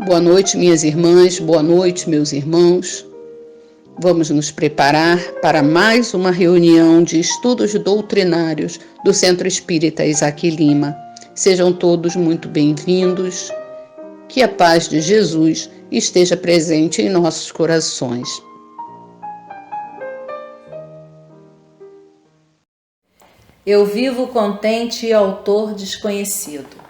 Boa noite, minhas irmãs, boa noite, meus irmãos. Vamos nos preparar para mais uma reunião de estudos doutrinários do Centro Espírita Isaac Lima. Sejam todos muito bem-vindos. Que a paz de Jesus esteja presente em nossos corações. Eu vivo contente e autor desconhecido.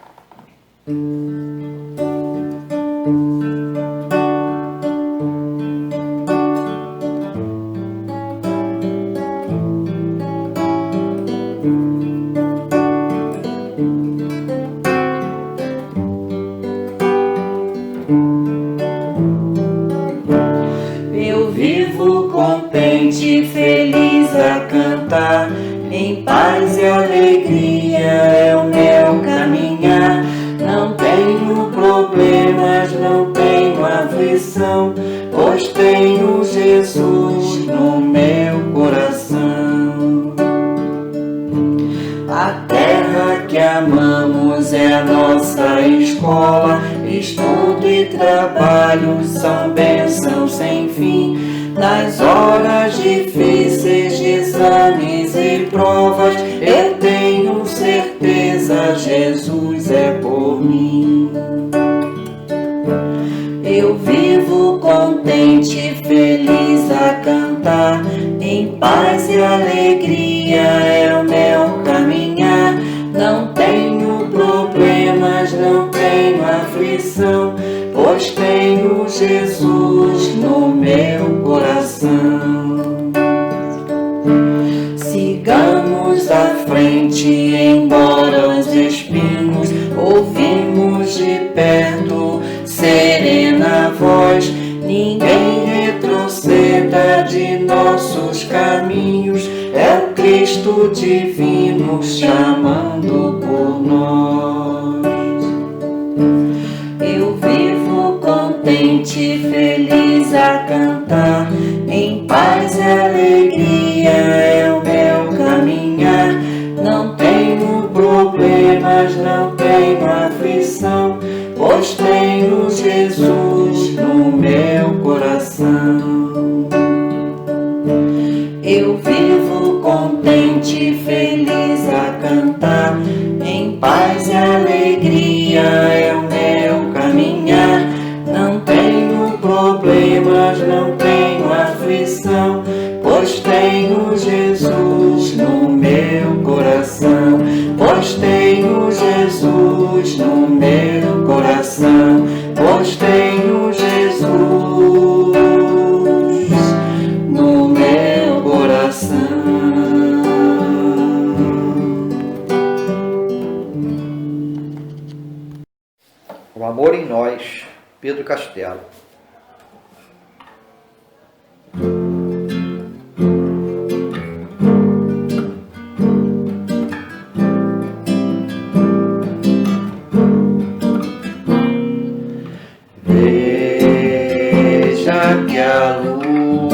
Eu vivo contente e feliz a cantar, em paz e alegria é o meu caminhar. Não tenho problemas, não tenho aflição, pois tenho Jesus no meu coração. A terra que amamos é a nossa escola, estudo e trabalho são bênçãos sem fim. Nas horas difíceis de exames e provas, eu tenho certeza, Jesus é por mim. Eu vivo contente e feliz a cantar, em paz e alegria é o meu caminhar. Não tenho problemas, não tenho aflição, pois tenho Jesus no meu coração. Sigamos à frente, embora os espinhos, ouvimos de perto serena voz. Ninguém retroceda de nossos caminhos, é o Cristo divino chamando por nós. Eu vivo contente e feliz a cantar, em paz e alegria é o meu caminhar. Não tenho problemas, não tenho aflição, pois tenho Jesus no meu coração. Eu vivo contente e feliz a cantar, em paz e alegria é o meu caminhar. Não tenho problemas, não tenho aflição, pois tenho Jesus no meu coração. Pois tenho Jesus no meu coração. Pois tenho Jesus no meu coração. O amor em nós, Pedro Castelo. Veja que a luz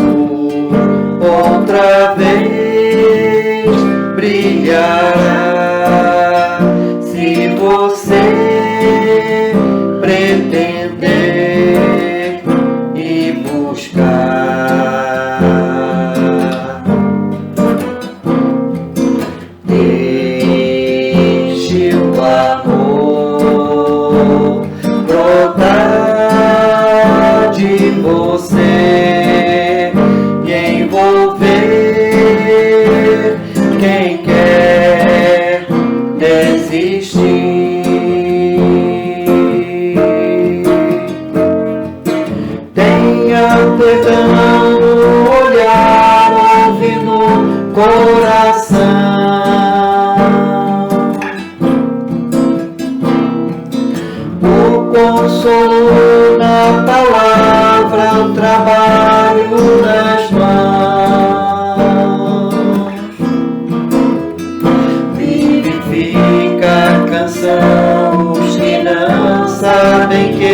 outra vez brilhará, se você pretender e buscar. Deixe o amor brotar de você e envolver quem quer desistir. Tenha perdão no olhar, ouve no coração. O consolo na palavra, o trabalho nas mãos. Vivifica a canção os que não sabem que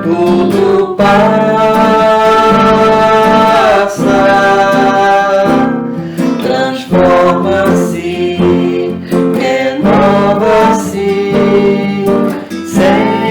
tudo passa. Transforma-se, renova-se, sempre.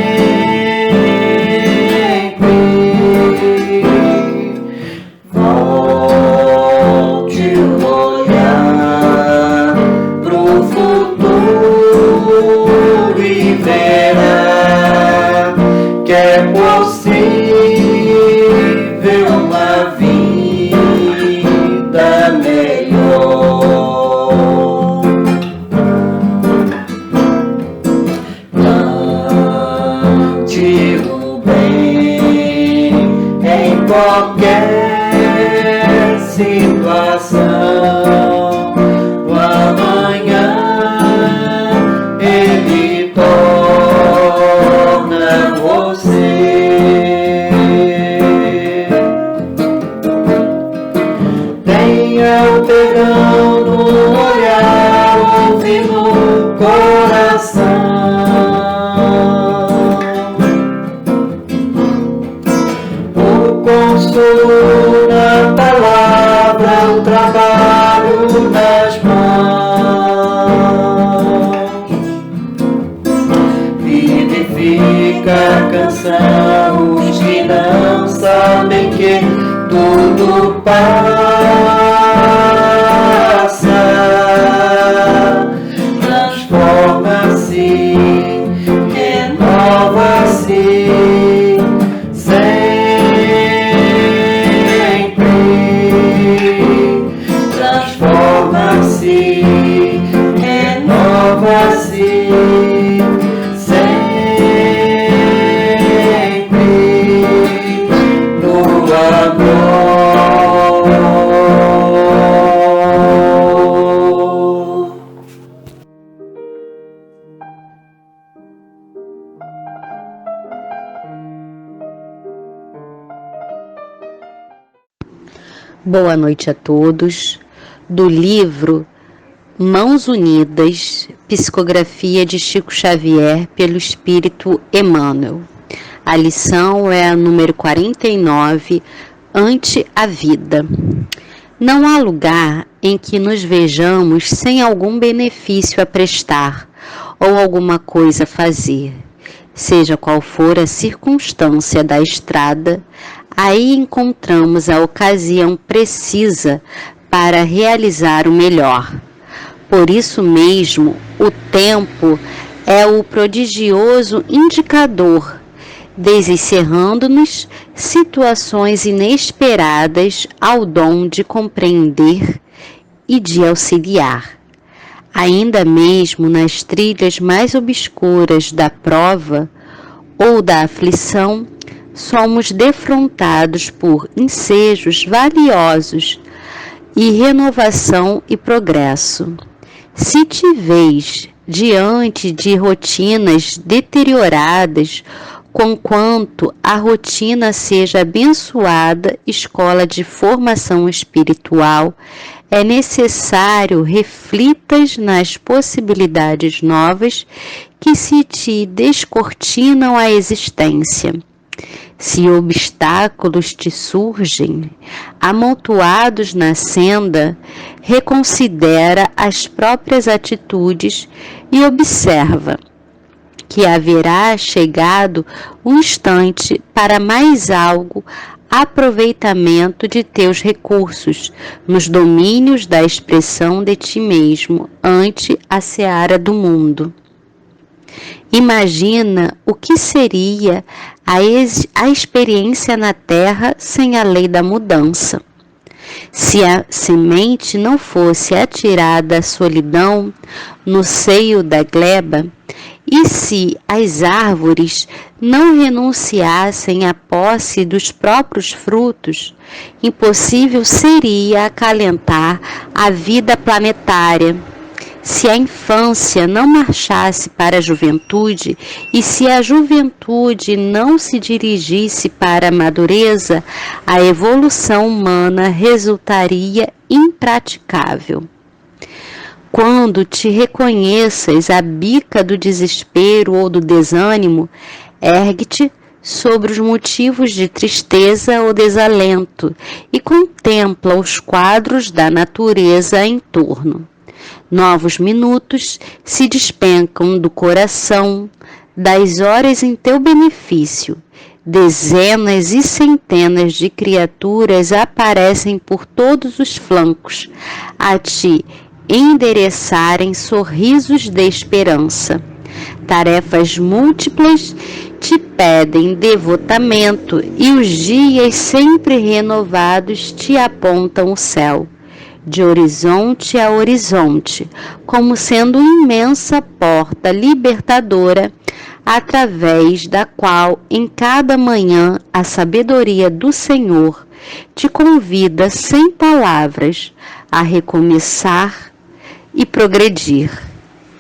O consolo na palavra, o trabalho nas mãos. Vivifica a canção os que não sabem que tudo passa. Transforma-se, renova-se sempre. Transforma-se, renova-se sempre no amor. Boa noite a todos. Do livro Mãos Unidas, Psicografia de Chico Xavier pelo Espírito Emmanuel. A lição é a número 49, Ante a Vida. Não há lugar em que nos vejamos sem algum benefício a prestar ou alguma coisa a fazer. Seja qual for a circunstância da estrada, aí encontramos a ocasião precisa para realizar o melhor. Por isso mesmo, o tempo é o prodigioso indicador, desencerrando-nos situações inesperadas ao dom de compreender e de auxiliar. Ainda mesmo nas trilhas mais obscuras da prova ou da aflição, somos defrontados por ensejos valiosos e renovação e progresso. Se te vês diante de rotinas deterioradas, conquanto a rotina seja abençoada escola de formação espiritual, é necessário reflitas nas possibilidades novas que se te descortinam a existência. Se obstáculos te surgem, amontoados na senda, reconsidera as próprias atitudes e observa que haverá chegado um instante para mais algo aproveitamento de teus recursos nos domínios da expressão de ti mesmo ante a seara do mundo. Imagina o que seria a experiência na Terra sem a lei da mudança. Se a semente não fosse atirada à solidão no seio da gleba, e se as árvores não renunciassem à posse dos próprios frutos, impossível seria acalentar a vida planetária. Se a infância não marchasse para a juventude e se a juventude não se dirigisse para a madureza, a evolução humana resultaria impraticável. Quando te reconheças à bica do desespero ou do desânimo, ergue-te sobre os motivos de tristeza ou desalento e contempla os quadros da natureza em torno. Novos minutos se despencam do coração, das horas em teu benefício. Dezenas e centenas de criaturas aparecem por todos os flancos, a te endereçarem sorrisos de esperança. Tarefas múltiplas te pedem devotamento e os dias sempre renovados te apontam o céu. De horizonte a horizonte, como sendo imensa porta libertadora, através da qual em cada manhã a sabedoria do Senhor te convida sem palavras a recomeçar e progredir,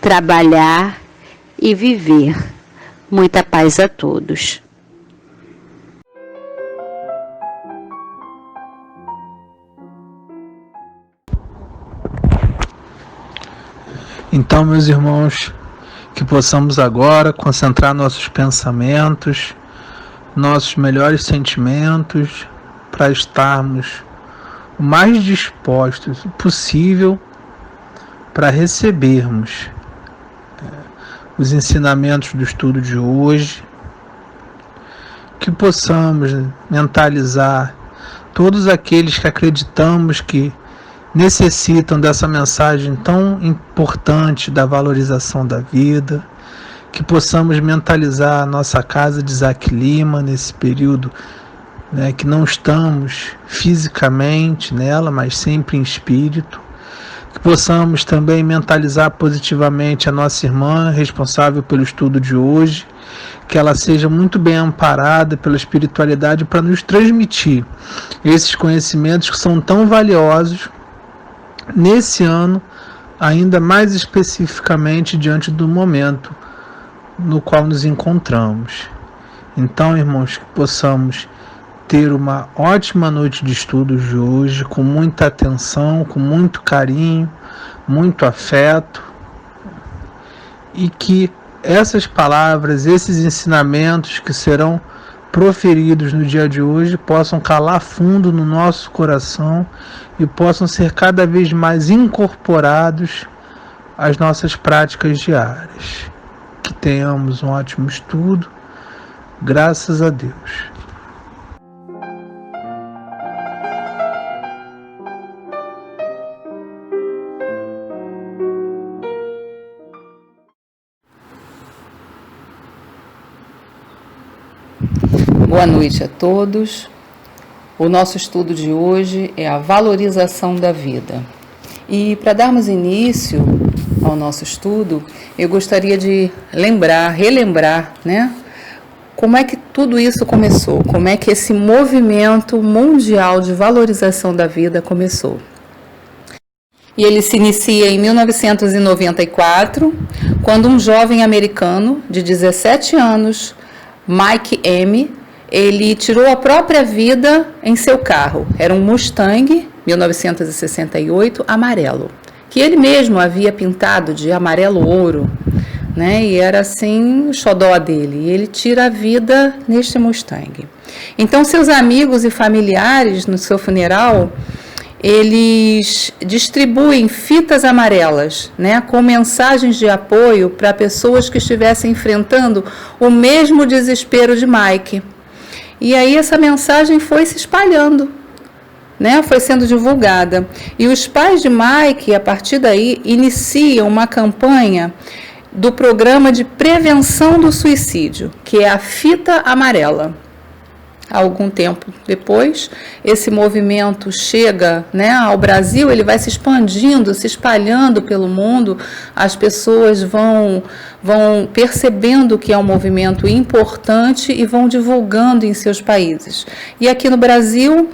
trabalhar e viver. Muita paz a todos. Então, meus irmãos, Que possamos agora concentrar nossos pensamentos, nossos melhores sentimentos, para estarmos o mais dispostos possível para recebermos os ensinamentos do estudo de hoje, que possamos mentalizar todos aqueles que acreditamos que necessitam dessa mensagem tão importante da valorização da vida, que possamos mentalizar a nossa casa de Isaac Lima nesse período, que não estamos fisicamente nela, mas sempre em espírito, que possamos também mentalizar positivamente a nossa irmã responsável pelo estudo de hoje, que ela seja muito bem amparada pela espiritualidade para nos transmitir esses conhecimentos que são tão valiosos nesse ano, ainda mais especificamente diante do momento no qual nos encontramos. Então, irmãos, que possamos ter uma ótima noite de estudos de hoje, com muita atenção, com muito carinho, muito afeto, e que essas palavras, esses ensinamentos que serão proferidos no dia de hoje possam calar fundo no nosso coração e possam ser cada vez mais incorporados às nossas práticas diárias. Que tenhamos um ótimo estudo, graças a Deus. Boa noite a todos. O nosso estudo de hoje é a valorização da vida. E para darmos início ao nosso estudo, eu gostaria de relembrar, como é que tudo isso começou, como é que esse movimento mundial de valorização da vida começou. E ele se inicia em 1994, quando um jovem americano de 17 anos, Mike M., ele tirou a própria vida em seu carro. Era um Mustang, 1968, amarelo, que ele mesmo havia pintado de amarelo ouro, e era assim o xodó dele. E ele tira a vida neste Mustang. Então, seus amigos e familiares, no seu funeral, eles distribuem fitas amarelas, com mensagens de apoio para pessoas que estivessem enfrentando o mesmo desespero de Mike. E aí essa mensagem foi se espalhando, foi sendo divulgada. E os pais de Mike, a partir daí, iniciam uma campanha do programa de prevenção do suicídio, que é a fita amarela. Algum tempo depois, esse movimento chega ao Brasil, ele vai se expandindo, se espalhando pelo mundo, as pessoas vão percebendo que é um movimento importante e vão divulgando em seus países. E aqui no Brasil,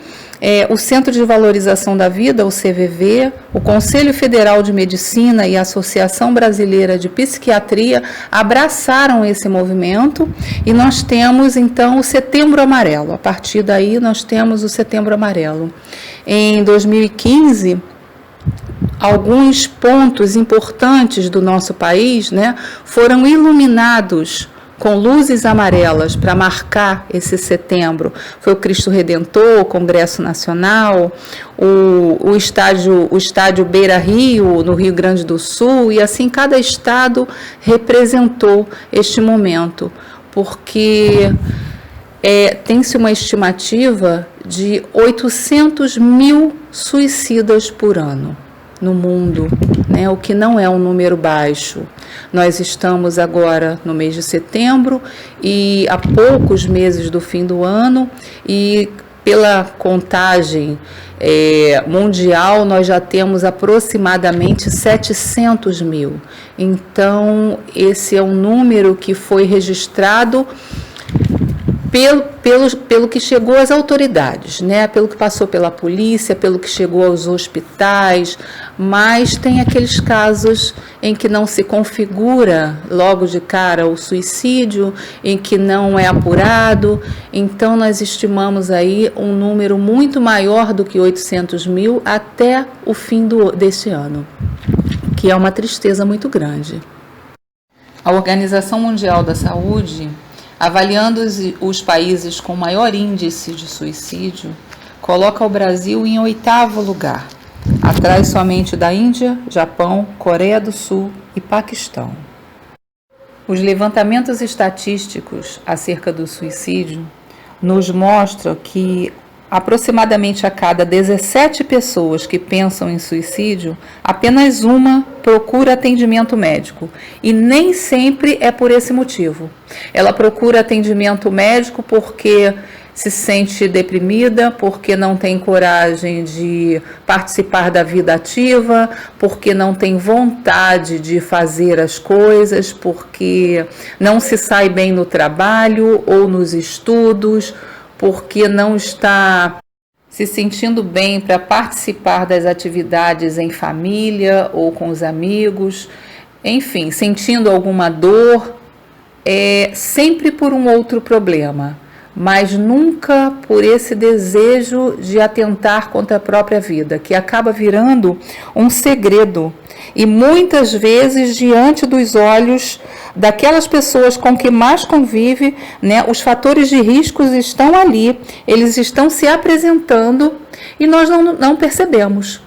o Centro de Valorização da Vida, o CVV, o Conselho Federal de Medicina e a Associação Brasileira de Psiquiatria abraçaram esse movimento e nós temos então o Setembro Amarelo. A partir daí nós temos o Setembro Amarelo. Em 2015, alguns pontos importantes do nosso país foram iluminados com luzes amarelas para marcar esse setembro. Foi o Cristo Redentor, o Congresso Nacional, o estádio Beira Rio, no Rio Grande do Sul, e assim cada estado representou este momento, porque tem-se uma estimativa de 800 mil suicidas por ano no mundo, o que não é um número baixo. Nós estamos agora no mês de setembro e há poucos meses do fim do ano, e pela contagem mundial nós já temos aproximadamente 700 mil. Então esse é um número que foi registrado pelo que chegou às autoridades, pelo que passou pela polícia, pelo que chegou aos hospitais, mas tem aqueles casos em que não se configura logo de cara o suicídio, em que não é apurado. Então nós estimamos aí um número muito maior do que 800 mil até o fim deste ano, que é uma tristeza muito grande. A Organização Mundial da Saúde, avaliando os países com maior índice de suicídio, coloca o Brasil em 8º lugar, atrás somente da Índia, Japão, Coreia do Sul e Paquistão. Os levantamentos estatísticos acerca do suicídio nos mostram que aproximadamente a cada 17 pessoas que pensam em suicídio, apenas uma procura atendimento médico. E nem sempre é por esse motivo. Ela procura atendimento médico porque se sente deprimida, porque não tem coragem de participar da vida ativa, porque não tem vontade de fazer as coisas, porque não se sai bem no trabalho ou nos estudos, porque não está se sentindo bem para participar das atividades em família ou com os amigos, enfim, sentindo alguma dor, sempre por um outro problema, mas nunca por esse desejo de atentar contra a própria vida, que acaba virando um segredo. E muitas vezes, diante dos olhos daquelas pessoas com que mais convive, né, os fatores de riscos estão ali, eles estão se apresentando e nós não percebemos.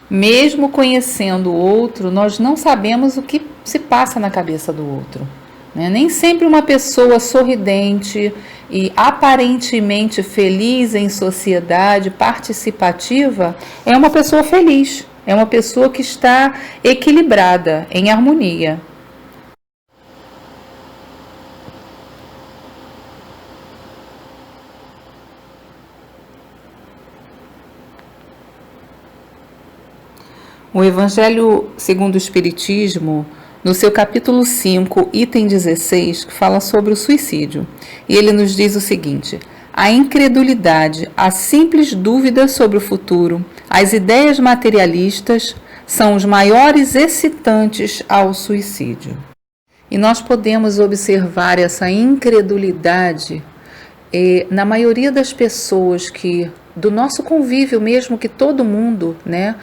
Mesmo conhecendo o outro, nós não sabemos o que se passa na cabeça do outro. Nem sempre uma pessoa sorridente e aparentemente feliz em sociedade, participativa, é uma pessoa feliz, é uma pessoa que está equilibrada, em harmonia. O Evangelho segundo o Espiritismo, no seu capítulo 5, item 16, que fala sobre o suicídio. E ele nos diz o seguinte: a incredulidade, a simples dúvida sobre o futuro, as ideias materialistas são os maiores excitantes ao suicídio. E nós podemos observar essa incredulidade na maioria das pessoas que, do nosso convívio mesmo, que todo mundo, né,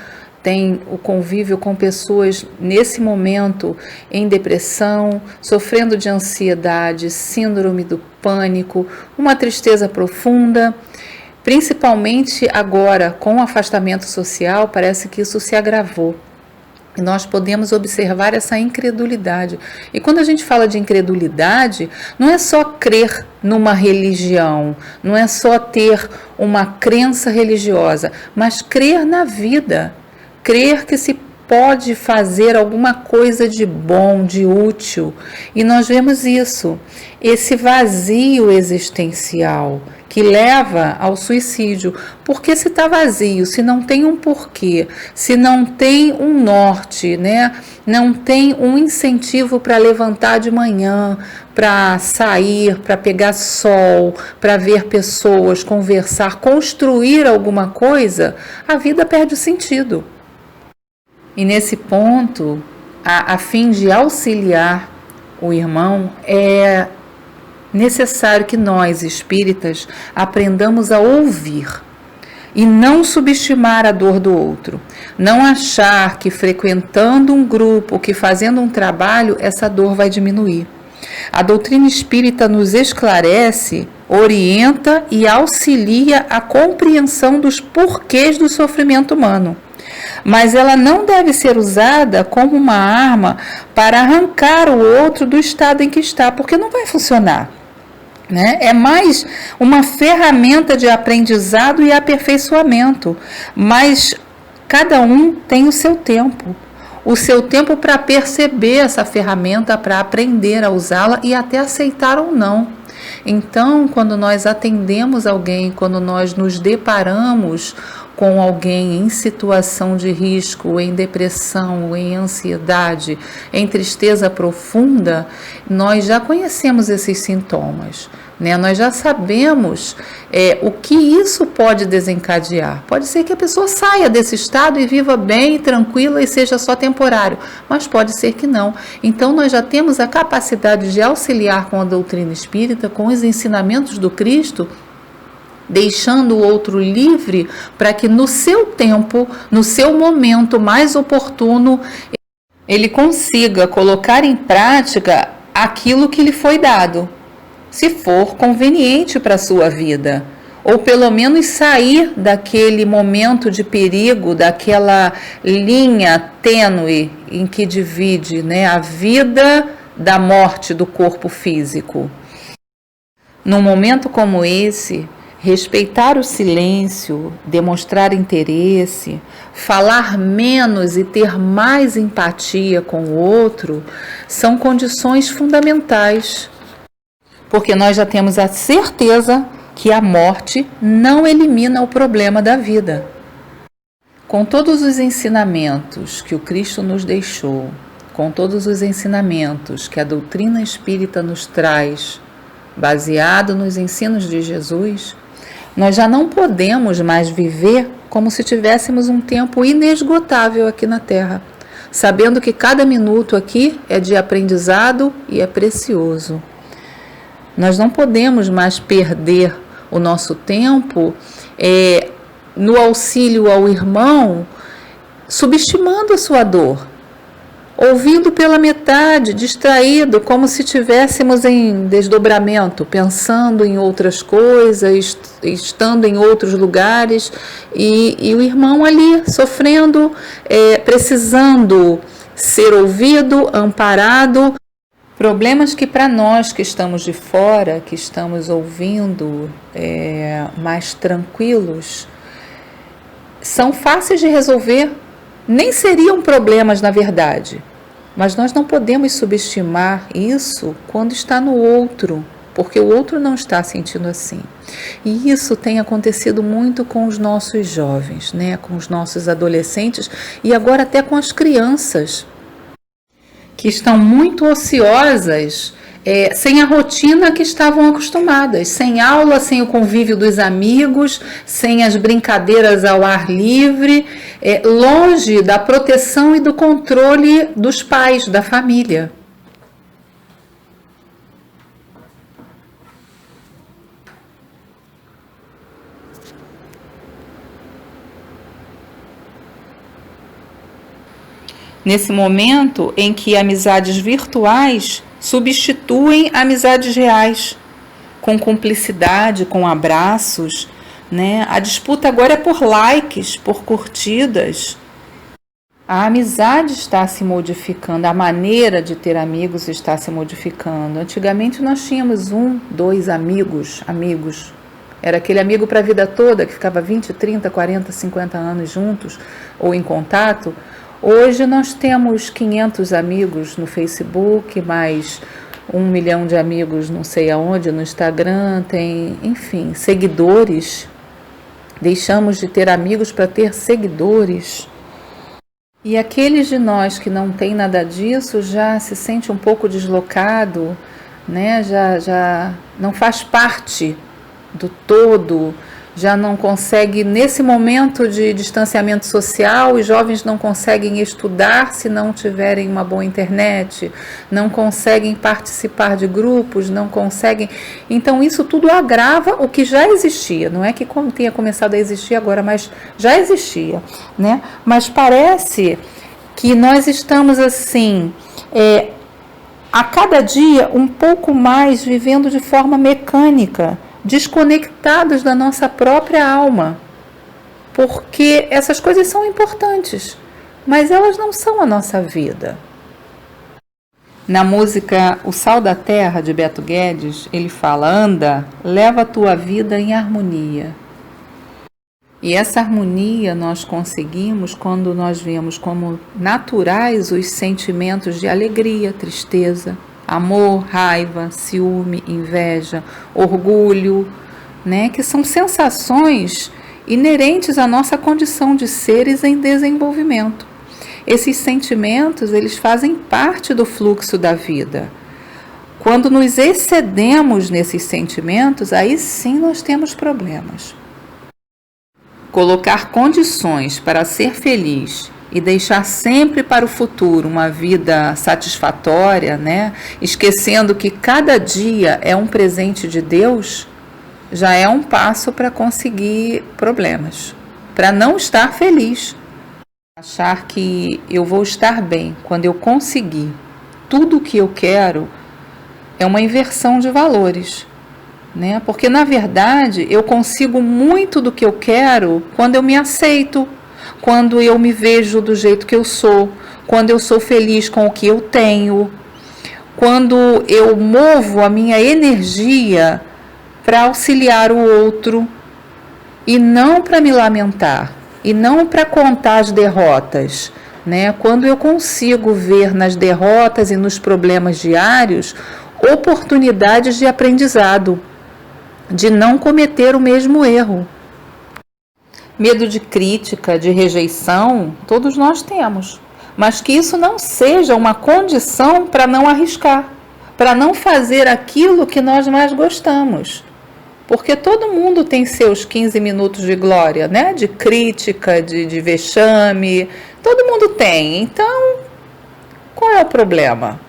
tem o convívio com pessoas nesse momento em depressão, sofrendo de ansiedade, síndrome do pânico, uma tristeza profunda. Principalmente agora, com o afastamento social, parece que isso se agravou. E nós podemos observar essa incredulidade. E quando a gente fala de incredulidade, não é só crer numa religião, não é só ter uma crença religiosa, mas crer na vida. Crer que se pode fazer alguma coisa de bom, de útil. E nós vemos isso, esse vazio existencial que leva ao suicídio. Porque se está vazio, se não tem um porquê, se não tem um norte, né? Não tem um incentivo para levantar de manhã, para sair, para pegar sol, para ver pessoas, conversar, construir alguma coisa, a vida perde o sentido. E nesse ponto, a fim de auxiliar o irmão, é necessário que nós, espíritas, aprendamos a ouvir e não subestimar a dor do outro. Não achar que frequentando um grupo, que fazendo um trabalho, essa dor vai diminuir. A doutrina espírita nos esclarece, orienta e auxilia a compreensão dos porquês do sofrimento humano. Mas ela não deve ser usada como uma arma para arrancar o outro do estado em que está, porque não vai funcionar, né? É mais uma ferramenta de aprendizado e aperfeiçoamento, mas cada um tem o seu tempo para perceber essa ferramenta, para aprender a usá-la e até aceitar ou não. Então, quando nós atendemos alguém, quando nós nos deparamos com alguém em situação de risco, em depressão, em ansiedade, em tristeza profunda, nós já conhecemos esses sintomas, né? Nós já sabemos o que isso pode desencadear. Pode ser que a pessoa saia desse estado e viva bem, tranquila e seja só temporário, mas pode ser que não. Então nós já temos a capacidade de auxiliar com a doutrina espírita, com os ensinamentos do Cristo, deixando o outro livre para que no seu tempo, no seu momento mais oportuno, ele consiga colocar em prática aquilo que lhe foi dado, se for conveniente para a sua vida, ou pelo menos sair daquele momento de perigo, daquela linha tênue em que divide, né, a vida da morte do corpo físico. Num momento como esse, respeitar o silêncio, demonstrar interesse, falar menos e ter mais empatia com o outro são condições fundamentais, porque nós já temos a certeza que a morte não elimina o problema da vida. Com todos os ensinamentos que o Cristo nos deixou, com todos os ensinamentos que a doutrina espírita nos traz, baseado nos ensinos de Jesus, nós já não podemos mais viver como se tivéssemos um tempo inesgotável aqui na Terra, sabendo que cada minuto aqui é de aprendizado e é precioso. Nós não podemos mais perder o nosso tempo no auxílio ao irmão, subestimando a sua dor, ouvindo pela metade, distraído, como se estivéssemos em desdobramento, pensando em outras coisas, estando em outros lugares, e o irmão ali sofrendo, precisando ser ouvido, amparado. Problemas que para nós que estamos de fora, que estamos ouvindo mais tranquilos, são fáceis de resolver. Nem seriam problemas na verdade, mas nós não podemos subestimar isso quando está no outro, porque o outro não está sentindo assim. E isso tem acontecido muito com os nossos jovens, né? Com os nossos adolescentes e agora até com as crianças, que estão muito ociosas, sem a rotina que estavam acostumadas, sem aula, sem o convívio dos amigos, sem as brincadeiras ao ar livre, longe da proteção e do controle dos pais, da família. Nesse momento em que amizades virtuais substituem amizades reais, com cumplicidade, com abraços, né? A disputa agora é por likes, por curtidas. A amizade está se modificando, a maneira de ter amigos está se modificando. Antigamente nós tínhamos 1, 2 amigos. Era aquele amigo para a vida toda, que ficava 20, 30, 40, 50 anos juntos ou em contato. Hoje nós temos 500 amigos no Facebook, mais 1 milhão de amigos não sei aonde, no Instagram, tem, enfim, seguidores. Deixamos de ter amigos para ter seguidores. E aqueles de nós que não tem nada disso já se sente um pouco deslocado, né? Já não faz parte do todo, já não consegue, nesse momento de distanciamento social, os jovens não conseguem estudar se não tiverem uma boa internet, não conseguem participar de grupos, não conseguem. Então isso tudo agrava o que já existia, não é que tenha começado a existir agora, mas já existia, né? Mas parece que nós estamos assim, a cada dia um pouco mais vivendo de forma mecânica, desconectados da nossa própria alma, porque essas coisas são importantes, mas elas não são a nossa vida. Na música O Sal da Terra, de Beto Guedes, ele fala: anda, leva a tua vida em harmonia. E essa harmonia nós conseguimos quando nós vemos como naturais os sentimentos de alegria, tristeza, amor, raiva, ciúme, inveja, orgulho, né? Que são sensações inerentes à nossa condição de seres em desenvolvimento. Esses sentimentos, eles fazem parte do fluxo da vida. Quando nos excedemos nesses sentimentos, aí sim nós temos problemas. Colocar condições para ser feliz e deixar sempre para o futuro uma vida satisfatória, né? Esquecendo que cada dia é um presente de Deus, já é um passo para conseguir problemas, para não estar feliz. Achar que eu vou estar bem quando eu conseguir tudo o que eu quero é uma inversão de valores, né? Porque, na verdade, eu consigo muito do que eu quero quando eu me aceito, quando eu me vejo do jeito que eu sou, quando eu sou feliz com o que eu tenho, quando eu movo a minha energia para auxiliar o outro e não para me lamentar, e não para contar as derrotas, né? Quando eu consigo ver nas derrotas e nos problemas diários oportunidades de aprendizado, de não cometer o mesmo erro. Medo de crítica, de rejeição, todos nós temos, mas que isso não seja uma condição para não arriscar, para não fazer aquilo que nós mais gostamos. Porque todo mundo tem seus 15 minutos de glória, né? De crítica, de vexame, todo mundo tem. Então, qual é o problema?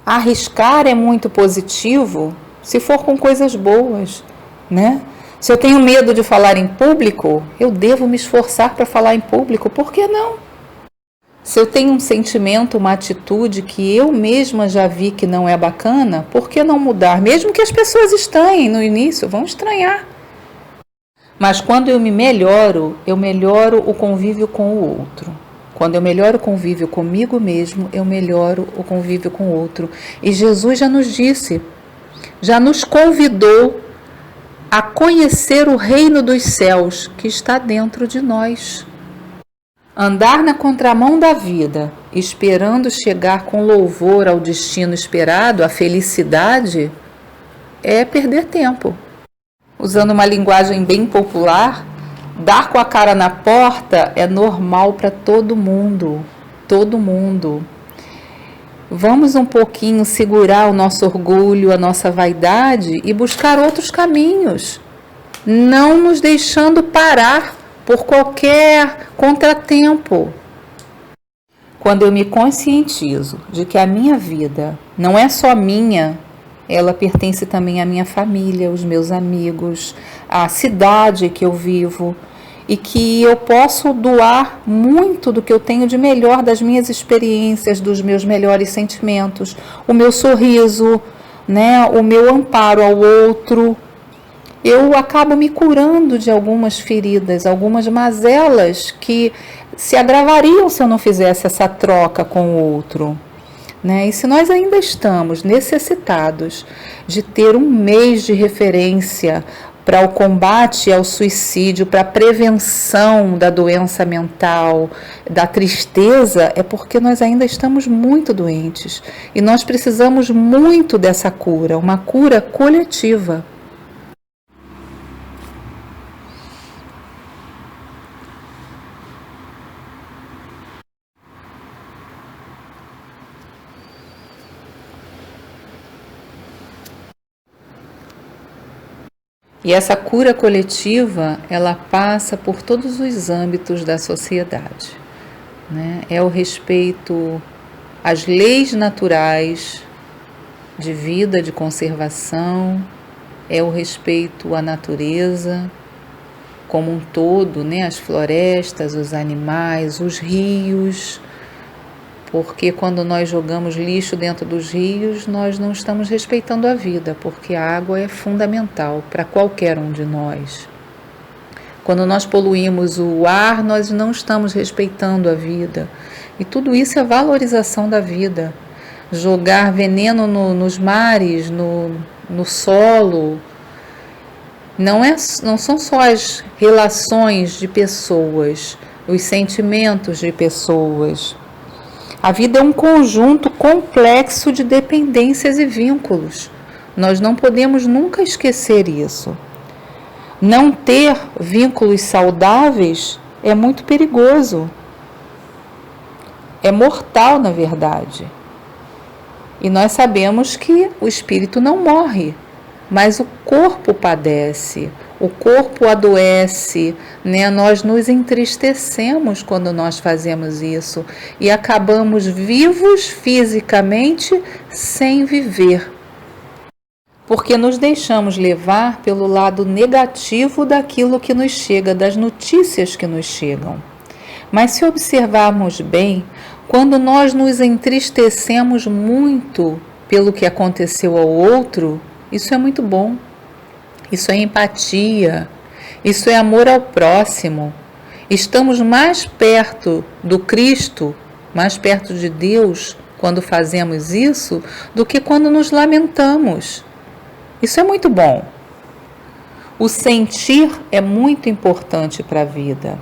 Arriscar é muito positivo se for com coisas boas, né? Se eu tenho medo de falar em público, eu devo me esforçar para falar em público, por que não? Se eu tenho um sentimento, uma atitude que eu mesma já vi que não é bacana, por que não mudar? Mesmo que as pessoas estranhem no início, vão estranhar. Mas quando eu me melhoro, eu melhoro o convívio com o outro. Quando eu melhoro o convívio comigo mesmo, eu melhoro o convívio com o outro. E Jesus já nos disse, já nos convidou a conhecer o reino dos céus que está dentro de nós. Andar na contramão da vida, esperando chegar com louvor ao destino esperado, à felicidade, é perder tempo. Usando uma linguagem bem popular, dar com a cara na porta é normal para todo mundo, todo mundo. Vamos um pouquinho segurar o nosso orgulho, a nossa vaidade e buscar outros caminhos, não nos deixando parar por qualquer contratempo. Quando eu me conscientizo de que a minha vida não é só minha, ela pertence também à minha família, aos meus amigos, à cidade que eu vivo, e que eu posso doar muito do que eu tenho de melhor das minhas experiências, dos meus melhores sentimentos, o meu sorriso, né, o meu amparo ao outro, eu acabo me curando de algumas feridas, algumas mazelas que se agravariam se eu não fizesse essa troca com o outro, né? E se nós ainda estamos necessitados de ter um mês de referência para o combate ao suicídio, para a prevenção da doença mental, da tristeza, é porque nós ainda estamos muito doentes e nós precisamos muito dessa cura, uma cura coletiva. E essa cura coletiva, ela passa por todos os âmbitos da sociedade, né? É o respeito às leis naturais de vida, de conservação, é o respeito à natureza como um todo, né? As florestas, os animais, os rios, porque quando nós jogamos lixo dentro dos rios, nós não estamos respeitando a vida, porque a água é fundamental para qualquer um de nós. Quando nós poluímos o ar, nós não estamos respeitando a vida. E tudo isso é valorização da vida. Jogar veneno nos mares, no solo, não são só as relações de pessoas, os sentimentos de pessoas. A vida é um conjunto complexo de dependências e vínculos. Nós não podemos nunca esquecer isso. Não ter vínculos saudáveis é muito perigoso. É mortal, na verdade. E nós sabemos que o espírito não morre, mas o corpo padece. O corpo adoece, né? Nós nos entristecemos quando nós fazemos isso e acabamos vivos fisicamente sem viver, porque nos deixamos levar pelo lado negativo daquilo que nos chega, das notícias que nos chegam. Mas se observarmos bem, quando nós nos entristecemos muito pelo que aconteceu ao outro, isso é muito bom. Isso é empatia, isso é amor ao próximo. Estamos mais perto do Cristo, mais perto de Deus, quando fazemos isso, do que quando nos lamentamos. Isso é muito bom. O sentir é muito importante para a vida,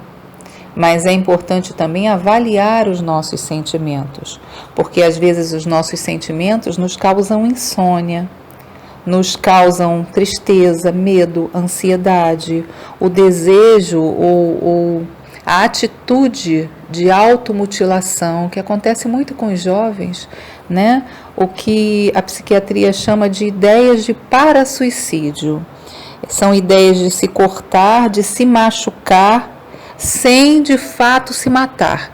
mas é importante também avaliar os nossos sentimentos, porque às vezes os nossos sentimentos nos causam insônia, nos causam tristeza, medo, ansiedade, o desejo ou a atitude de automutilação, que acontece muito com os jovens, né? O que a psiquiatria chama de ideias de parasuicídio. São ideias de se cortar, de se machucar, sem de fato se matar.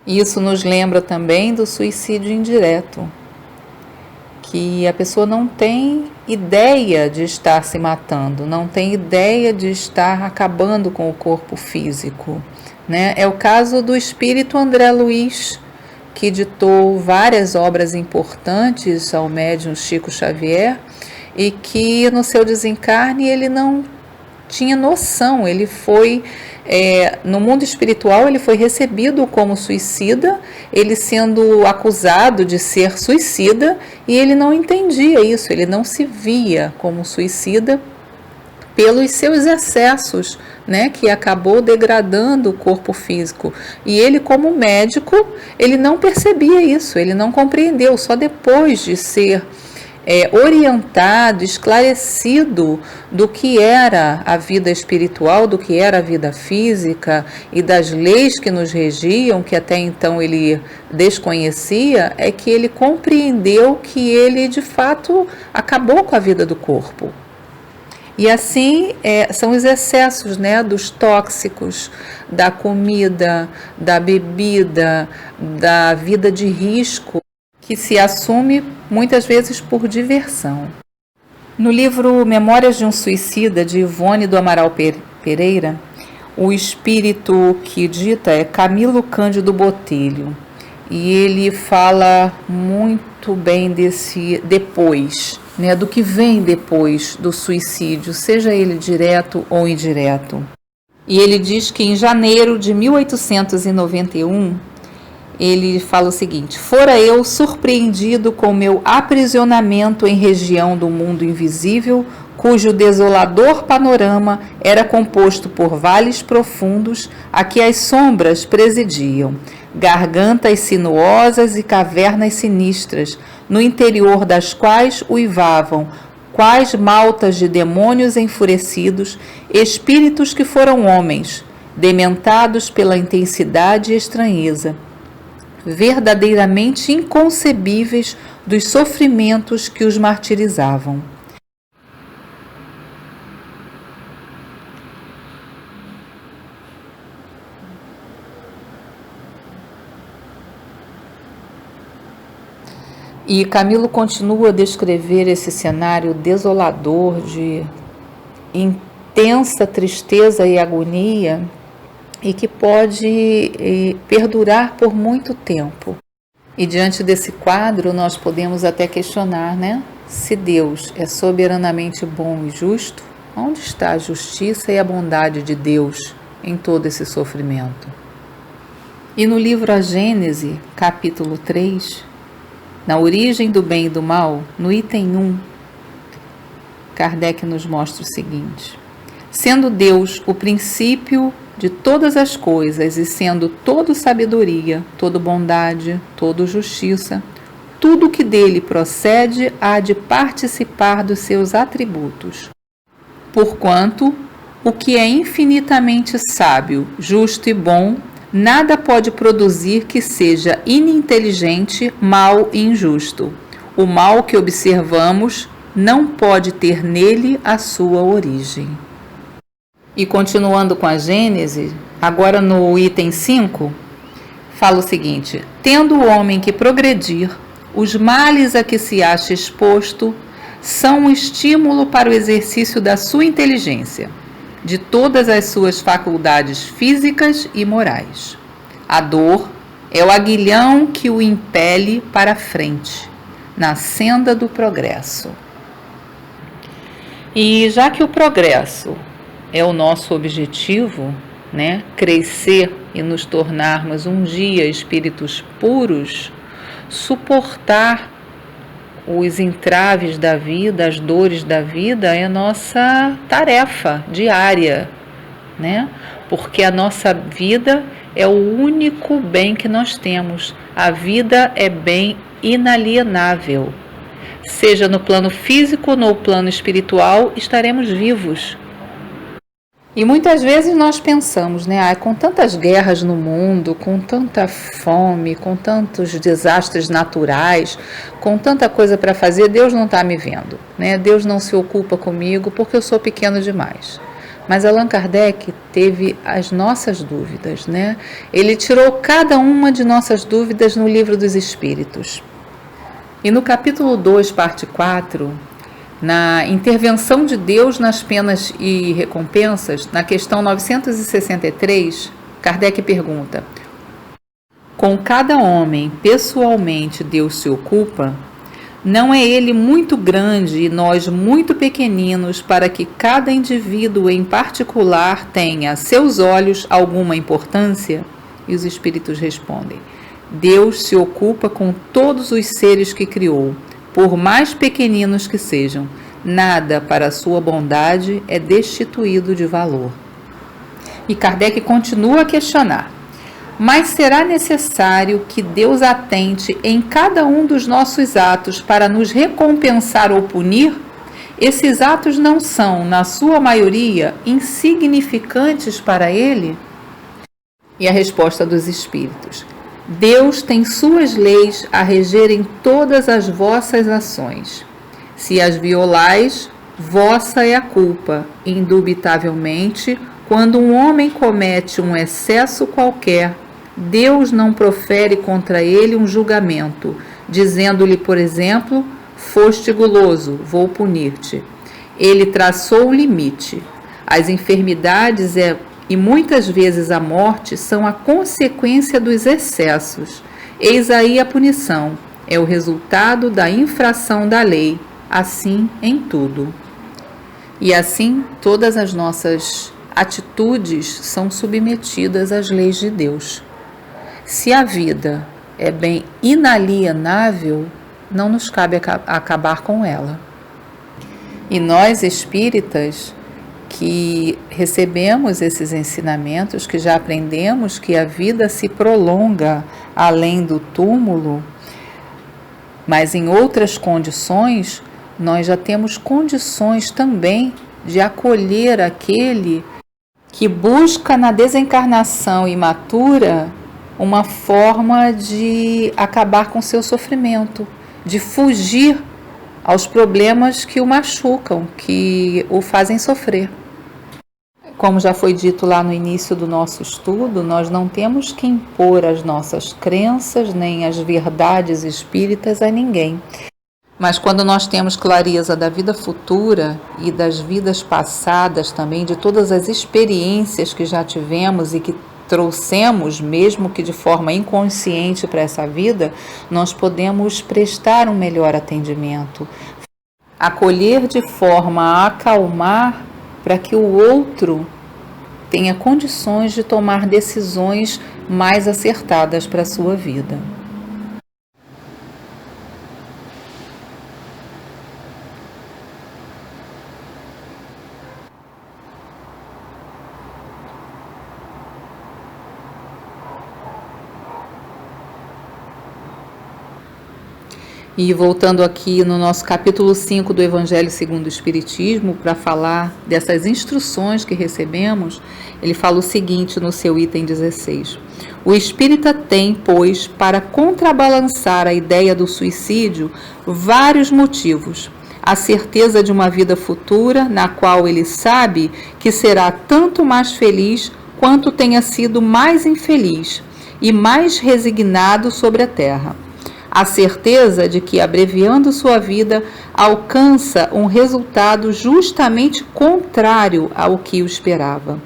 Isso nos lembra também do suicídio indireto, que a pessoa não tem ideia de estar se matando, não tem ideia de estar acabando com o corpo físico, né? É o caso do espírito André Luiz, que ditou várias obras importantes ao médium Chico Xavier e que no seu desencarne ele não tinha noção, ele foi, no mundo espiritual ele foi recebido como suicida, ele sendo acusado de ser suicida, e ele não entendia isso, ele não se via como suicida pelos seus excessos, né, que acabou degradando o corpo físico. E ele, como médico, ele não percebia isso, ele não compreendeu, só depois de ser orientado, esclarecido do que era a vida espiritual, do que era a vida física e das leis que nos regiam, que até então ele desconhecia, é que ele compreendeu que ele de fato acabou com a vida do corpo. E assim são os excessos, né, dos tóxicos, da comida, da bebida, da vida de risco, que se assume muitas vezes por diversão. No livro Memórias de um Suicida, de Ivone do Amaral Pereira, o espírito que dita é Camilo Cândido Botelho, e ele fala muito bem desse depois, né, do que vem depois do suicídio, seja ele direto ou indireto. E ele diz que em janeiro de 1891, ele fala o seguinte: fora eu surpreendido com meu aprisionamento em região do mundo invisível, cujo desolador panorama era composto por vales profundos a que as sombras presidiam, gargantas sinuosas e cavernas sinistras, no interior das quais uivavam, quais maltas de demônios enfurecidos, espíritos que foram homens, dementados pela intensidade e estranheza, verdadeiramente inconcebíveis dos sofrimentos que os martirizavam. E Camilo continua a descrever esse cenário desolador de intensa tristeza e agonia, e que pode perdurar por muito tempo. E diante desse quadro nós podemos até questionar, né? Se Deus é soberanamente bom e justo, onde está a justiça e a bondade de Deus em todo esse sofrimento? E no livro A Gênese, capítulo 3, na origem do bem e do mal, no item 1, Kardec nos mostra o seguinte: sendo Deus o princípio de todas as coisas e sendo todo sabedoria, todo bondade, todo justiça, tudo que dele procede há de participar dos seus atributos. Porquanto, o que é infinitamente sábio, justo e bom, nada pode produzir que seja ininteligente, mau e injusto. O mal que observamos não pode ter nele a sua origem. E continuando com a Gênese, agora no item 5, fala o seguinte: tendo o homem que progredir, os males a que se acha exposto são um estímulo para o exercício da sua inteligência. de todas as suas faculdades físicas e morais. A dor é o aguilhão que o impele para frente, na senda do progresso. E já que o progresso é o nosso objetivo, né, crescer e nos tornarmos um dia espíritos puros, suportar os entraves da vida, as dores da vida é nossa tarefa diária, né? Porque a nossa vida é o único bem que nós temos. A vida é bem inalienável. Seja no plano físico ou no plano espiritual, estaremos vivos. E muitas vezes nós pensamos, né, com tantas guerras no mundo, com tanta fome, com tantos desastres naturais, com tanta coisa para fazer, Deus não está me vendo, né? Deus não se ocupa comigo porque eu sou pequeno demais. Mas Allan Kardec teve as nossas dúvidas, né? Ele tirou cada uma de nossas dúvidas no Livro dos Espíritos. E no capítulo 2, parte 4, na intervenção de Deus nas penas e recompensas, na questão 963, Kardec pergunta: com cada homem, pessoalmente, Deus se ocupa? Não é ele muito grande e nós muito pequeninos para que cada indivíduo em particular tenha a seus olhos alguma importância? E os espíritos respondem: Deus se ocupa com todos os seres que criou, por mais pequeninos que sejam. Nada para a sua bondade é destituído de valor. E Kardec continua a questionar: mas será necessário que Deus atente em cada um dos nossos atos para nos recompensar ou punir? Esses atos não são, na sua maioria, insignificantes para Ele? E a resposta dos Espíritos: Deus tem suas leis a regerem todas as vossas ações. Se as violais, vossa é a culpa, indubitavelmente. Quando um homem comete um excesso qualquer, Deus não profere contra ele um julgamento, dizendo-lhe, por exemplo, foste guloso, vou punir-te. Ele traçou o limite. As enfermidades e muitas vezes a morte são a consequência dos excessos. Eis aí a punição, é o resultado da infração da lei, assim em tudo. E assim todas as nossas atitudes são submetidas às leis de Deus. Se a vida é bem inalienável, não nos cabe acabar com ela. E nós espíritas que recebemos esses ensinamentos, que já aprendemos que a vida se prolonga além do túmulo, mas em outras condições, nós já temos condições também de acolher aquele que busca na desencarnação imatura uma forma de acabar com seu sofrimento, de fugir aos problemas que o machucam, que o fazem sofrer. Como já foi dito lá no início do nosso estudo, nós não temos que impor as nossas crenças nem as verdades espíritas a ninguém. Mas quando nós temos clareza da vida futura e das vidas passadas também, de todas as experiências que já tivemos e que trouxemos, mesmo que de forma inconsciente, para essa vida, nós podemos prestar um melhor atendimento, acolher de forma a acalmar para que o outro tenha condições de tomar decisões mais acertadas para a sua vida. E voltando aqui no nosso capítulo 5 do Evangelho segundo o Espiritismo, para falar dessas instruções que recebemos, ele fala o seguinte no seu item 16. O espírita tem, pois, para contrabalançar a ideia do suicídio, vários motivos. A certeza de uma vida futura, na qual ele sabe que será tanto mais feliz quanto tenha sido mais infeliz e mais resignado sobre a terra. A certeza de que, abreviando sua vida, alcança um resultado justamente contrário ao que o esperava.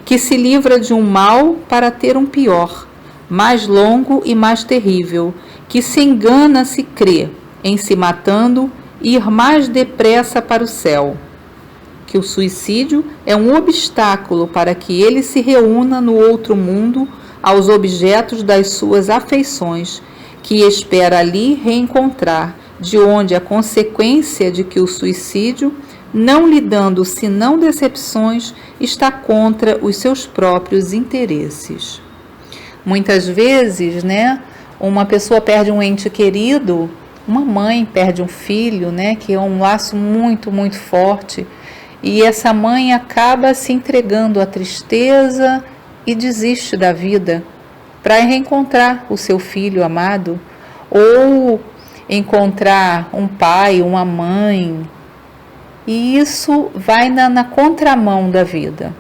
Que se livra de um mal para ter um pior, mais longo e mais terrível, que se engana se crê, em se matando, ir mais depressa para o céu. Que o suicídio é um obstáculo para que ele se reúna no outro mundo aos objetos das suas afeições, que espera ali reencontrar, de onde a consequência de que o suicídio, não lhe dando senão decepções, está contra os seus próprios interesses. Muitas vezes, uma pessoa perde um ente querido, uma mãe perde um filho, que é um laço muito, muito forte, e essa mãe acaba se entregando à tristeza e desiste da vida para reencontrar o seu filho amado, ou encontrar um pai, uma mãe, e isso vai na contramão da vida,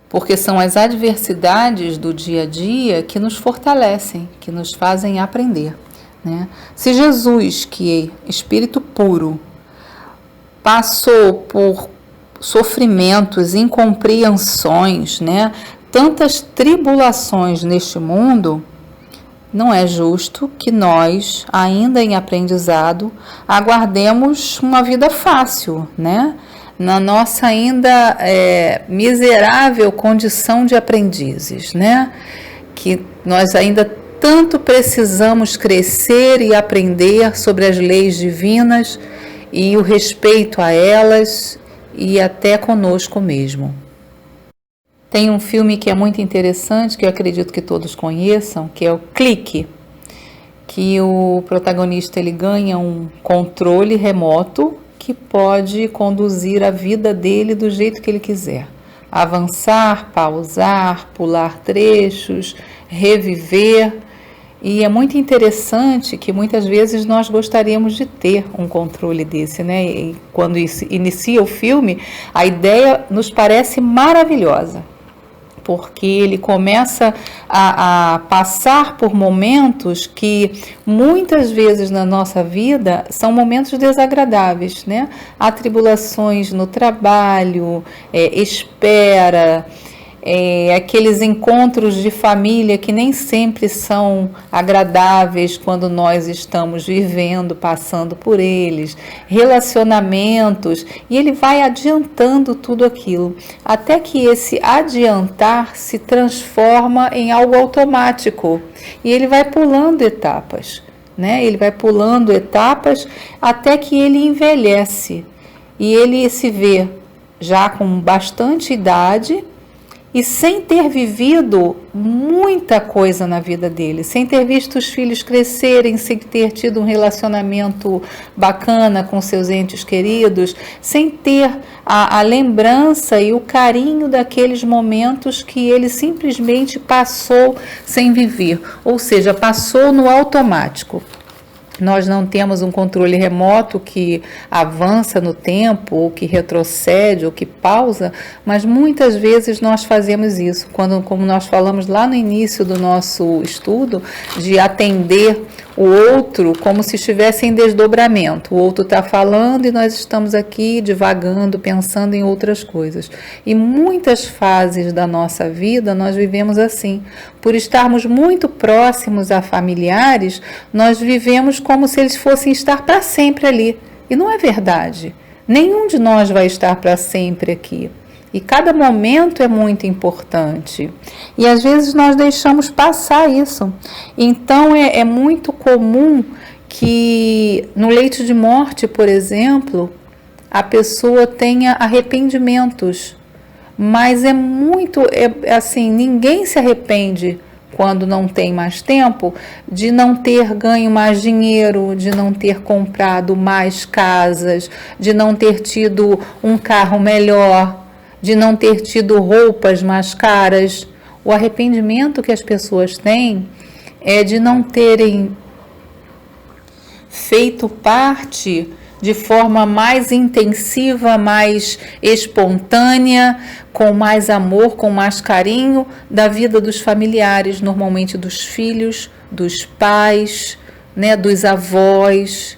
porque são as adversidades do dia a dia que nos fortalecem, que nos fazem aprender. Se Jesus, que é espírito puro, passou por sofrimentos, incompreensões, tantas tribulações neste mundo, não é justo que nós, ainda em aprendizado, aguardemos uma vida fácil, na nossa ainda miserável condição de aprendizes, que nós ainda tanto precisamos crescer e aprender sobre as leis divinas e o respeito a elas e até conosco mesmo. Tem um filme que é muito interessante, que eu acredito que todos conheçam, que é o Clique, que o protagonista ele ganha um controle remoto que pode conduzir a vida dele do jeito que ele quiser. Avançar, pausar, pular trechos, reviver. E é muito interessante que muitas vezes nós gostaríamos de ter um controle desse, E quando inicia o filme, a ideia nos parece maravilhosa, porque ele começa a passar por momentos que muitas vezes na nossa vida são momentos desagradáveis, Há tribulações no trabalho, espera, aqueles encontros de família que nem sempre são agradáveis quando nós estamos vivendo, passando por eles, relacionamentos, e ele vai adiantando tudo aquilo, até que esse adiantar se transforma em algo automático, e ele vai pulando etapas, Ele vai pulando etapas até que ele envelhece, e ele se vê já com bastante idade, e sem ter vivido muita coisa na vida dele, sem ter visto os filhos crescerem, sem ter tido um relacionamento bacana com seus entes queridos, sem ter a lembrança e o carinho daqueles momentos que ele simplesmente passou sem viver, ou seja, passou no automático. Nós não temos um controle remoto que avança no tempo, ou que retrocede, ou que pausa, mas muitas vezes nós fazemos isso, como nós falamos lá no início do nosso estudo, de atender o outro como se estivesse em desdobramento. O outro está falando e nós estamos aqui divagando, pensando em outras coisas. E muitas fases da nossa vida nós vivemos assim. Por estarmos muito próximos a familiares, nós vivemos como se eles fossem estar para sempre ali. E não é verdade. Nenhum de nós vai estar para sempre aqui. E cada momento é muito importante. E às vezes nós deixamos passar isso. Então é muito comum que no leito de morte, por exemplo, a pessoa tenha arrependimentos. Mas assim, ninguém se arrepende quando não tem mais tempo, de não ter ganho mais dinheiro, de não ter comprado mais casas, de não ter tido um carro melhor, de não ter tido roupas mais caras. O arrependimento que as pessoas têm é de não terem feito parte de forma mais intensiva, mais espontânea, com mais amor, com mais carinho da vida dos familiares, normalmente dos filhos, dos pais, né, dos avós.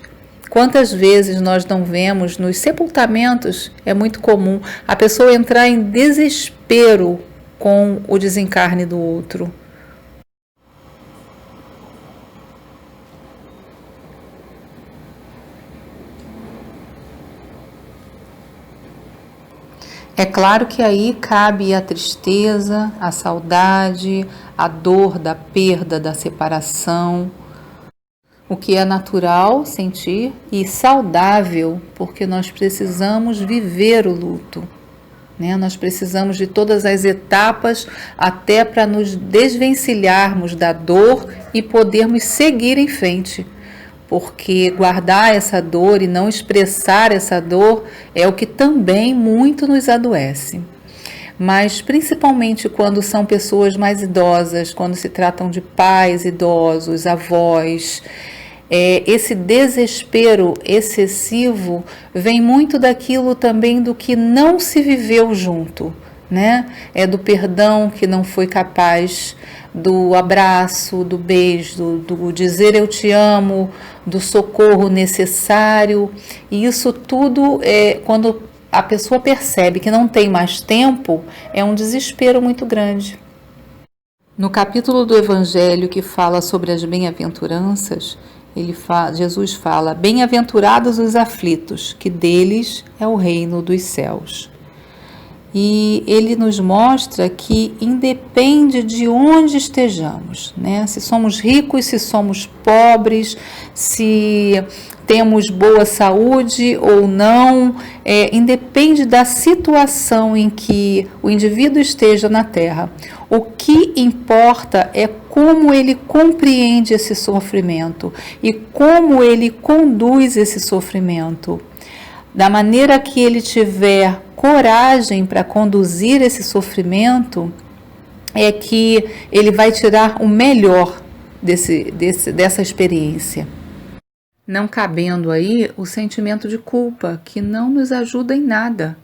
Quantas vezes nós não vemos nos sepultamentos, é muito comum a pessoa entrar em desespero com o desencarne do outro. É claro que aí cabe a tristeza, a saudade, a dor da perda, da separação, o que é natural sentir e saudável, porque nós precisamos viver o luto, né? Nós precisamos de todas as etapas até para nos desvencilharmos da dor e podermos seguir em frente. Porque guardar essa dor e não expressar essa dor é o que também muito nos adoece. Mas principalmente quando são pessoas mais idosas, quando se tratam de pais idosos, avós, esse desespero excessivo vem muito daquilo também do que não se viveu junto, né? É do perdão que não foi capaz, do abraço, do beijo, do dizer eu te amo, do socorro necessário. E isso tudo, quando a pessoa percebe que não tem mais tempo, é um desespero muito grande. No capítulo do Evangelho que fala sobre as bem-aventuranças, Jesus fala: bem-aventurados os aflitos, que deles é o reino dos céus. E ele nos mostra que independe de onde estejamos, né? Se somos ricos, se somos pobres, se temos boa saúde ou não, independe da situação em que o indivíduo esteja na Terra. O que importa é como ele compreende esse sofrimento e como ele conduz esse sofrimento. Da maneira que ele tiver coragem para conduzir esse sofrimento, é que ele vai tirar o melhor dessa experiência. Não cabendo aí o sentimento de culpa, que não nos ajuda em nada,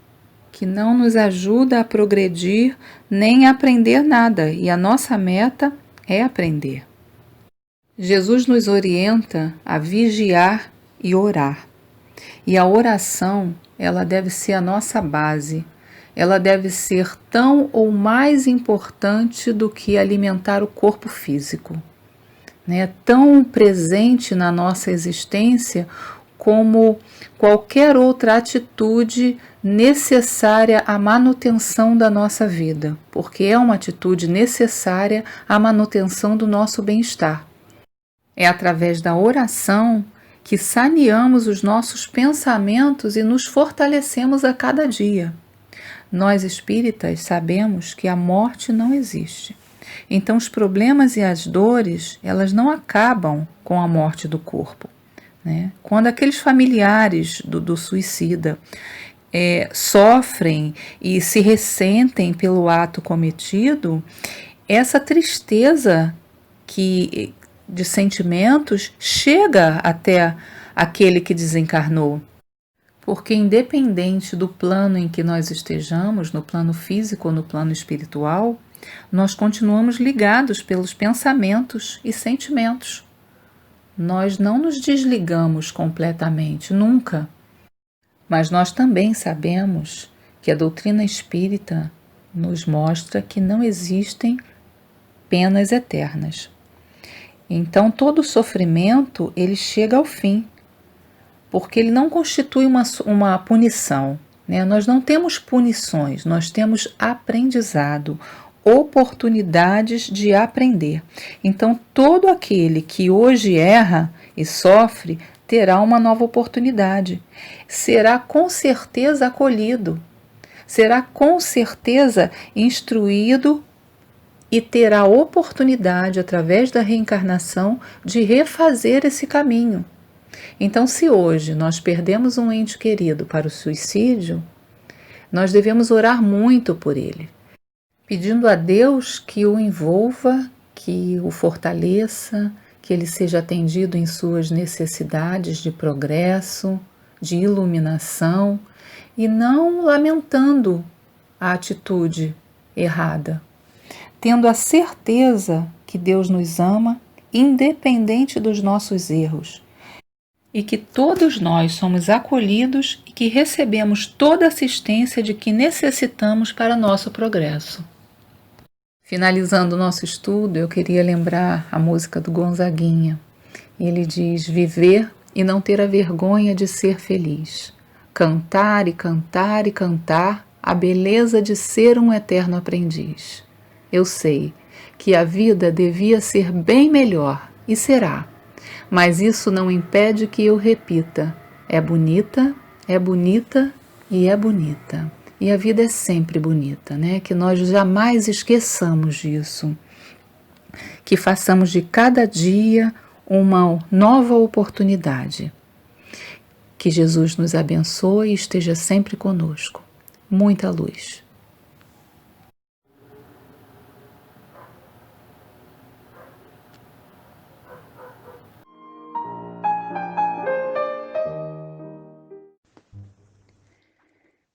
que não nos ajuda a progredir nem a aprender nada, e a nossa meta é aprender. Jesus nos orienta a vigiar e orar. E a oração, ela deve ser a nossa base. Ela deve ser tão ou mais importante do que alimentar o corpo físico, né? Tão presente na nossa existência como qualquer outra atitude necessária à manutenção da nossa vida, porque é uma atitude necessária à manutenção do nosso bem-estar. É através da oração que saneamos os nossos pensamentos e nos fortalecemos a cada dia. Nós espíritas sabemos que a morte não existe. Então os problemas e as dores, elas não acabam com a morte do corpo, né? Quando aqueles familiares do suicida sofrem e se ressentem pelo ato cometido, essa tristeza de sentimentos chega até aquele que desencarnou. Porque independente do plano em que nós estejamos, no plano físico ou no plano espiritual, nós continuamos ligados pelos pensamentos e sentimentos. Nós não nos desligamos completamente, nunca. Mas nós também sabemos que a doutrina espírita nos mostra que não existem penas eternas. Então, todo sofrimento, ele chega ao fim, porque ele não constitui uma punição, né? Nós não temos punições, nós temos aprendizado, oportunidades de aprender. Então, todo aquele que hoje erra e sofre, terá uma nova oportunidade. Será com certeza acolhido, será com certeza instruído e terá oportunidade, através da reencarnação, de refazer esse caminho. Então, se hoje nós perdemos um ente querido para o suicídio, nós devemos orar muito por ele, pedindo a Deus que o envolva, que o fortaleça, que ele seja atendido em suas necessidades de progresso, de iluminação, e não lamentando a atitude errada, tendo a certeza que Deus nos ama independente dos nossos erros, e que todos nós somos acolhidos e que recebemos toda a assistência de que necessitamos para nosso progresso. Finalizando o nosso estudo, eu queria lembrar a música do Gonzaguinha. Ele diz: viver e não ter a vergonha de ser feliz. Cantar e cantar e cantar a beleza de ser um eterno aprendiz. Eu sei que a vida devia ser bem melhor, e será. Mas isso não impede que eu repita: é bonita e é bonita. E a vida é sempre bonita, né? Que nós jamais esqueçamos disso. Que façamos de cada dia uma nova oportunidade. Que Jesus nos abençoe e esteja sempre conosco. Muita luz.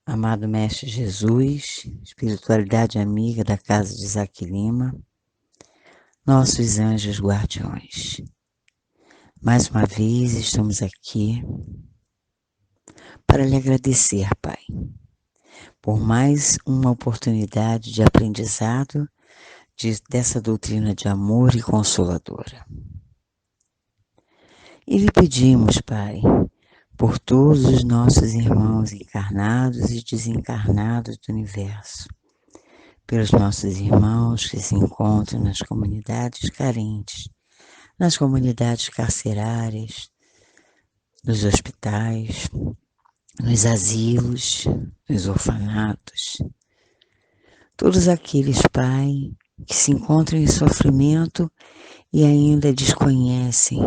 Amado Mestre Jesus, espiritualidade amiga da casa de Isaac Lima, nossos anjos guardiões. Mais uma vez estamos aqui para lhe agradecer, Pai, por mais uma oportunidade de aprendizado dessa doutrina de amor e consoladora. E lhe pedimos, Pai, por todos os nossos irmãos encarnados e desencarnados do universo, pelos nossos irmãos que se encontram nas comunidades carentes, nas comunidades carcerárias, nos hospitais, nos asilos, nos orfanatos, todos aqueles, Pai, que se encontram em sofrimento e ainda desconhecem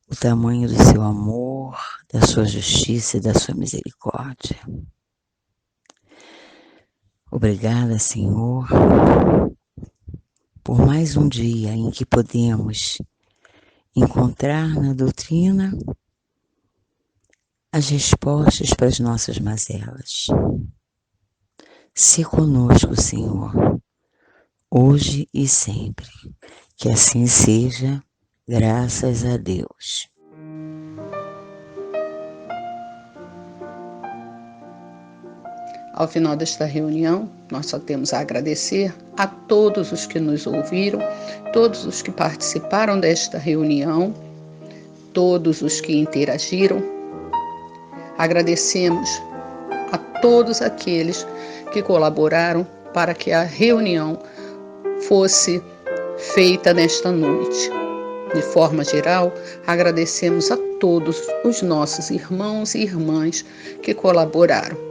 o tamanho do seu amor, da sua justiça e da sua misericórdia. Obrigada, Senhor, por mais um dia em que podemos encontrar na doutrina as respostas para as nossas mazelas. Se conosco, Senhor, hoje e sempre. Que assim seja, graças a Deus. Ao final desta reunião, nós só temos a agradecer a todos os que nos ouviram, todos os que participaram desta reunião, todos os que interagiram. Agradecemos a todos aqueles que colaboraram para que a reunião fosse feita nesta noite. De forma geral, agradecemos a todos os nossos irmãos e irmãs que colaboraram.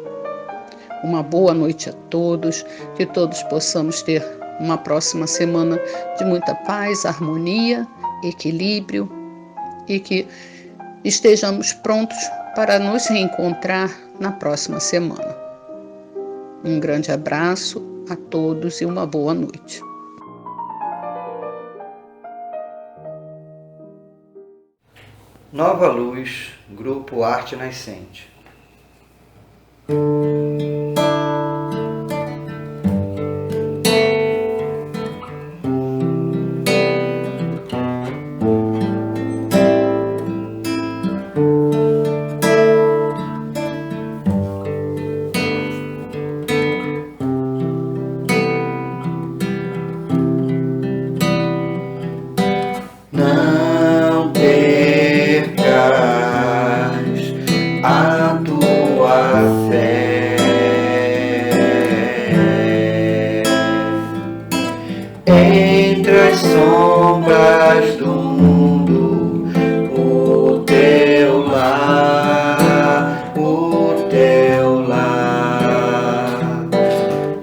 Uma boa noite a todos, que todos possamos ter uma próxima semana de muita paz, harmonia, equilíbrio e que estejamos prontos para nos reencontrar na próxima semana. Um grande abraço a todos e uma boa noite. Nova Luz, Grupo Arte Nascente. Não percas a tua fé. Entre as sombras do mundo, o teu lar,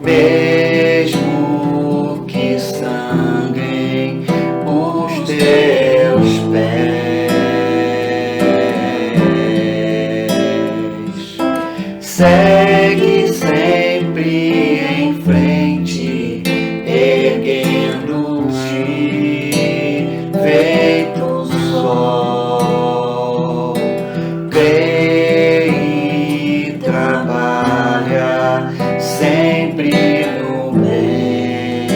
mesmo que sangrem os teus pés, segue sempre em frente, erguendo-te, feito sol, crê e trabalha sempre no bem.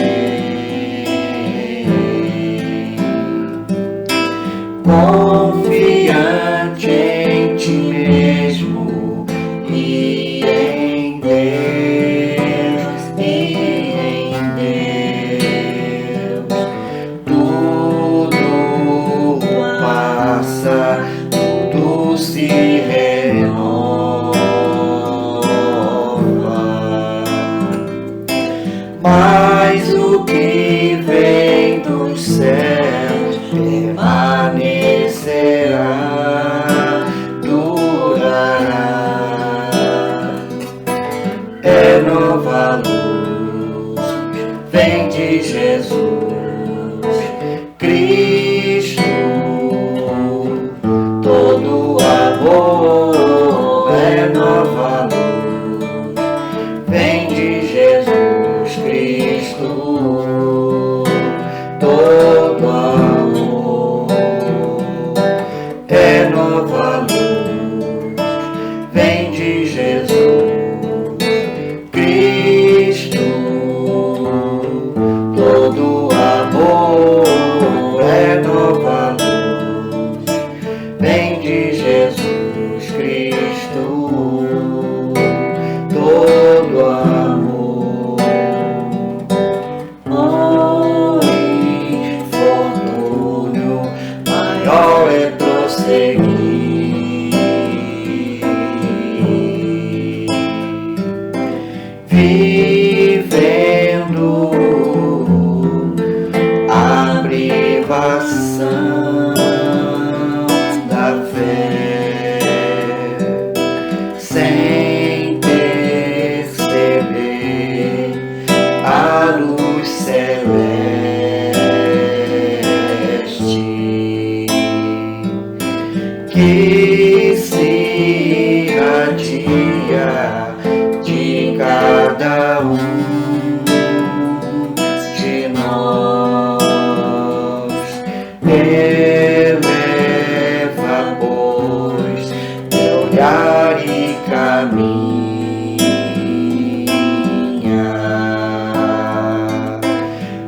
olhar e caminha.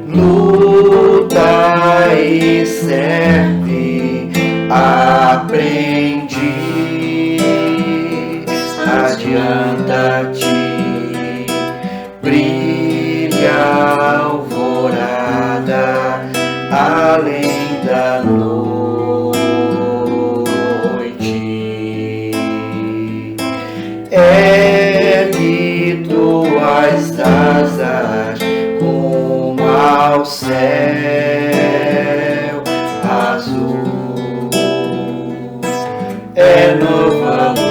Luta e serve, aprende, adianta-te, brilha a alvorada além da noite. Ergue tuas asas rumo ao céu azul. É nova